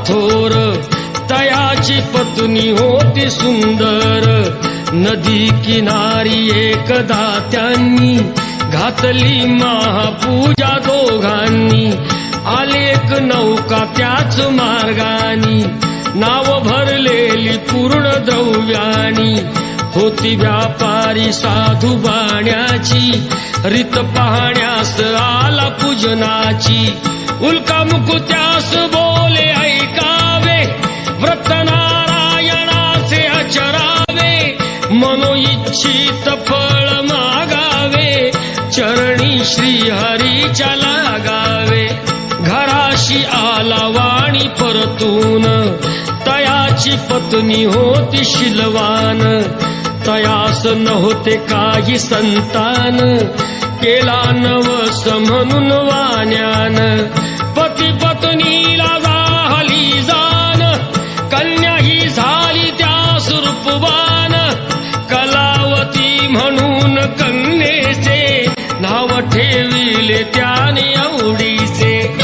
थोर तयाची पत्नी होती सुंदर. नदी किनारी एकदा त्यांनी घातली महापूजा दोघांनी. आलेक नौका त्याच मार्गानी नाव भरलेली पूर्ण द्रव्यानी. होती व्यापारी साधू बाण्याची रीत पाहण्यास आला पूजनाची. उल्कामुख त्यास बोले ऐकावे व्रत नारायणाचे आचरावे. मनोइच्छित फळ मागावे चरणी श्रीहरीच्या लागावे. घराशी आला वाणी परतून तयाची पत्नी होती शिलवान. तयास नव्हते काही संतान केला नवस म्हणून वाण्यान. पती पत्नीला झाली जाण कन्या ही झाली त्यास रूपवान. कलावती म्हणून कन्येचे नाव ठेविले त्याने आवडीचे.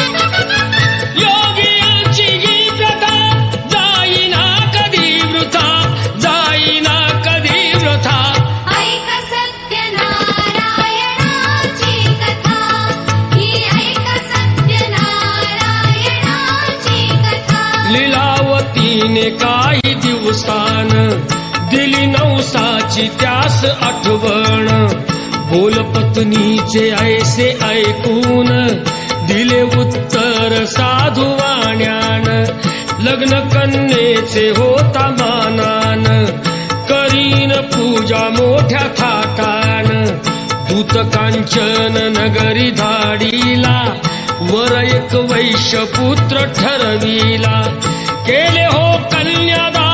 लीलावतीने काही दिवसान दिली नवसाची त्यास आठवण. बोल पत्नीचे ऐसे ऐकून दिले उत्तर साधू वाण्यान. लग्न कन्येचे होता मानान करीन पूजा मोठ्या थाटान. दूत कांचन नगरी धाडीला वर एक वैश्य पुत्र ठरविला. केले हो कन्यादान